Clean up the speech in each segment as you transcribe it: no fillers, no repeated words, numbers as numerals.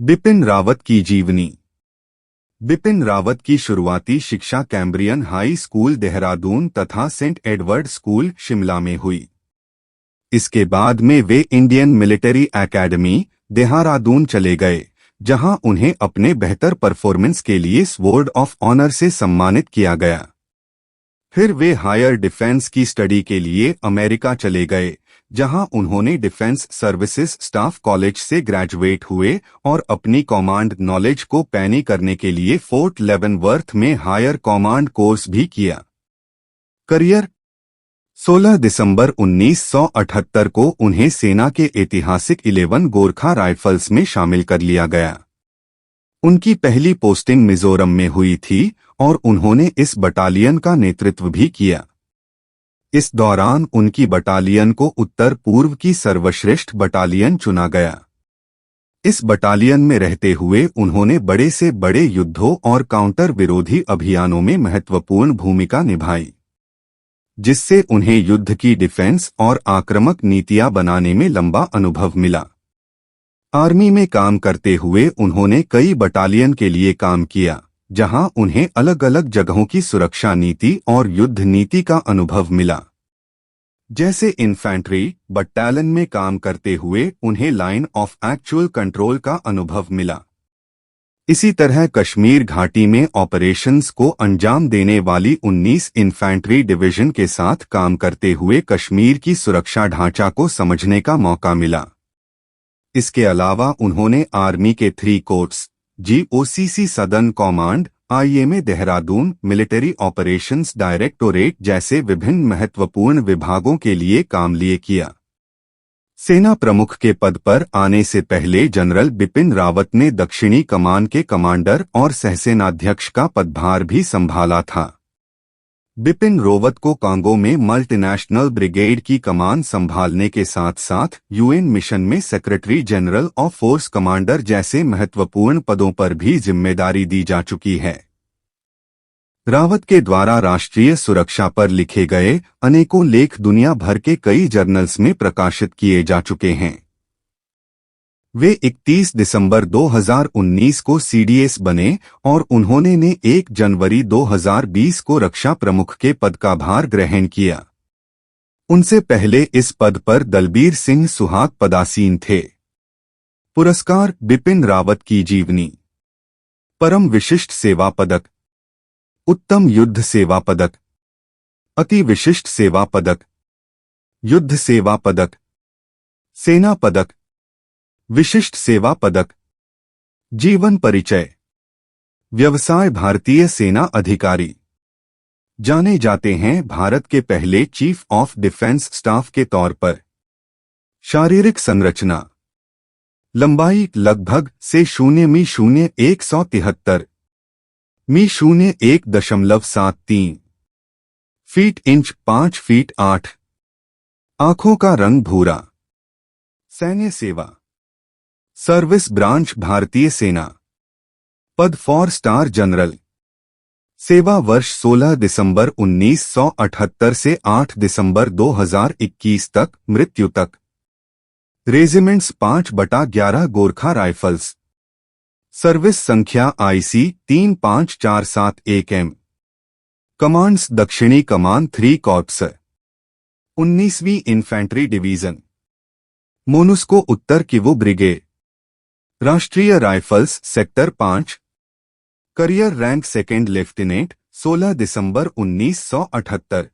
बिपिन रावत की जीवनी। बिपिन रावत की शुरुआती शिक्षा कैम्ब्रियन हाई स्कूल देहरादून तथा सेंट एडवर्ड स्कूल शिमला में हुई। इसके बाद में वे इंडियन मिलिट्री एकेडमी देहरादून चले गए, जहां उन्हें अपने बेहतर परफॉर्मेंस के लिए स्वॉर्ड ऑफ ऑनर से सम्मानित किया गया। फिर वे हायर डिफेंस की स्टडी के लिए अमेरिका चले गए, जहां उन्होंने डिफेंस सर्विसेज स्टाफ कॉलेज से ग्रेजुएट हुए और अपनी कमांड नॉलेज को पैनी करने के लिए फोर्ट लेवनवर्थ में हायर कमांड कोर्स भी किया। करियर 16 दिसंबर 1978 को उन्हें सेना के ऐतिहासिक 11 गोरखा राइफल्स में शामिल कर लिया गया। उनकी पहली पोस्टिंग मिजोरम में हुई थी और उन्होंने इस बटालियन का नेतृत्व भी किया। इस दौरान उनकी बटालियन को उत्तर पूर्व की सर्वश्रेष्ठ बटालियन चुना गया। इस बटालियन में रहते हुए उन्होंने बड़े से बड़े युद्धों और काउंटर विरोधी अभियानों में महत्वपूर्ण भूमिका निभाई, जिससे उन्हें युद्ध की डिफेंस और आक्रामक नीतियां बनाने में लंबा अनुभव मिला। आर्मी में काम करते हुए उन्होंने कई बटालियन के लिए काम किया, जहां उन्हें अलग अलग जगहों की सुरक्षा नीति और युद्ध नीति का अनुभव मिला। जैसे इन्फैंट्री बटालियन में काम करते हुए उन्हें लाइन ऑफ एक्चुअल कंट्रोल का अनुभव मिला। इसी तरह कश्मीर घाटी में ऑपरेशंस को अंजाम देने वाली 19 इन्फैंट्री डिवीजन के साथ काम करते हुए कश्मीर की सुरक्षा ढांचा को समझने का मौका मिला। इसके अलावा उन्होंने आर्मी के 3 courts GOCC southern command IMA Dehradun military operations directorate जैसे विभिन्न महत्वपूर्ण विभागों के लिए काम लिए किया। सेना प्रमुख के पद पर आने से पहले जनरल बिपिन रावत ने दक्षिणी कमान के कमांडर और सहसेनाध्यक्ष का पदभार भी संभाला था। बिपिन रावत को कांगो में मल्टीनेशनल ब्रिगेड की कमान संभालने के साथ साथ UN मिशन में secretary general of force commander जैसे महत्वपूर्ण पदों पर भी जिम्मेदारी दी जा चुकी है। रावत के द्वारा राष्ट्रीय सुरक्षा पर लिखे गए अनेकों लेख दुनिया भर के कई जर्नल्स में प्रकाशित किए जा चुके हैं। वे 31 दिसंबर 2019 को CDS बने और उन्होंने 1 जनवरी 2020 को रक्षा प्रमुख के पद का भार ग्रहण किया। उनसे पहले इस पद पर दलबीर सिंह सुहाग पदासीन थे। पुरस्कार बिपिन रावत की जीवनी। परम विशिष्ट सेवा पदक, उत्तम युद्ध सेवा पदक, अति विशिष्ट सेवा पदक, युद्ध सेवा पदक, सेना पदक, विशिष्ट सेवा पदक, जीवन परिचय। व्यवसाय भारतीय सेना अधिकारी। जाने जाते हैं भारत के पहले चीफ ऑफ डिफेंस स्टाफ के तौर पर। शारीरिक संरचना। लंबाई लगभग से 0.173 मी 0.173 फीट इंच 5 फीट 8। आंखों का रंग भूरा। सैन्य सेवा। सर्विस ब्रांच भारतीय सेना। पद 4 स्टार जनरल। सेवा वर्ष 16 दिसंबर 1978 से 8 दिसंबर 2021 तक, मृत्यु तक। Regiments 5/11 Gorkha rifles. सर्विस संख्या IC 35471M। कमांड्स दक्षिणी कमान 3 कॉर्प्स। 19वीं इन्फैंट्री डिवीजन। मोनुस्को उत्तर किवु ब्रिगेड। राष्ट्रीय rifles sector 5। Career rank second lieutenant 16 दिसंबर 1978।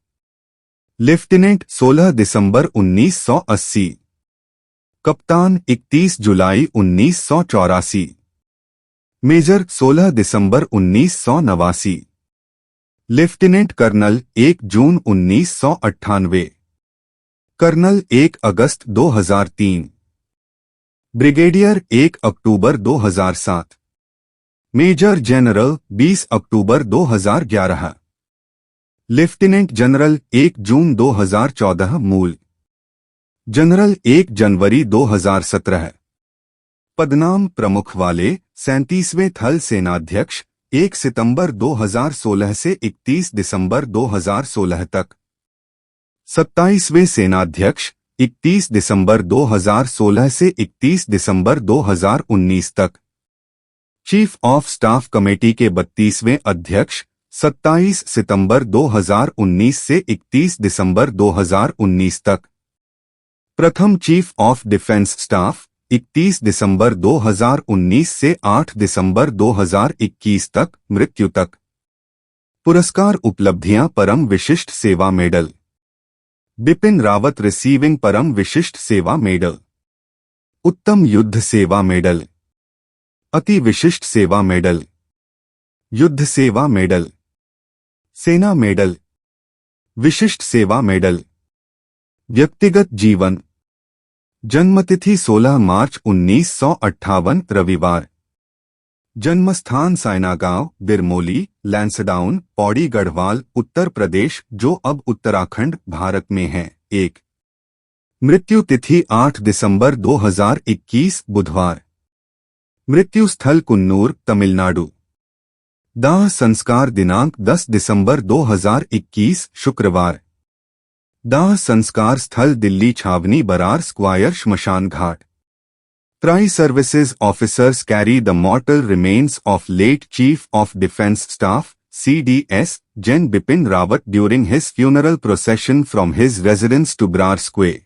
लेफ्टिनेंट 16 दिसंबर 1980। कप्तान 31 जुलाई 1984। मेजर 16 दिसंबर 1989। लेफ्टिनेंट कर्नल 1 जून 1998। कर्नल 1 अगस्त 2003। ब्रिगेडियर 1 अक्टूबर 2007। मेजर जनरल 20 अक्टूबर 2011। लेफ्टिनेंट जनरल 1 जून 2014। मूल जनरल 1 जनवरी 2017। पदनाम प्रमुख वाले 37वें थल सेनाध्यक्ष 1 सितंबर 2016 से 31 दिसंबर 2016 तक। 27वें सेनाध्यक्ष 31 दिसंबर 2016 से 31 दिसंबर 2019 तक। चीफ ऑफ स्टाफ कमेटी के 32वें अध्यक्ष 27 सितंबर 2019 से 31 दिसंबर 2019 तक। प्रथम चीफ ऑफ डिफेंस स्टाफ 31 दिसंबर 2019 से 8 दिसंबर 2021 तक, मृत्यु तक। पुरस्कार उपलब्धियां परम विशिष्ट सेवा मेडल। बिपिन रावत रिसीविंग परम विशिष्ट सेवा मेडल, उत्तम युद्ध सेवा मेडल, अति विशिष्ट सेवा मेडल, युद्ध सेवा मेडल, सेना मेडल, विशिष्ट सेवा मेडल। व्यक्तिगत जीवन। जन्मतिथि 16 मार्च 1958 रविवार। जन्मस्थान सायनागांव, बिरमोली, लैंसडाउन, पौड़ी गढ़वाल, उत्तर प्रदेश, जो अब उत्तराखंड, भारत में है। 1। मृत्यु तिथि 8 दिसंबर 2021 बुधवार। मृत्यु स्थल कुन्नूर, तमिलनाडु। दाह संस्कार दिनांक 10 दिसंबर 2021 शुक्रवार। दाह संस्कार स्थल दिल्ली छावनी बरार स्क्वायर श्मशान घाट। Tri services officers carry the mortal remains of late Chief of Defence Staff (CDS) Gen Bipin Rawat during his funeral procession from his residence to Brar Square.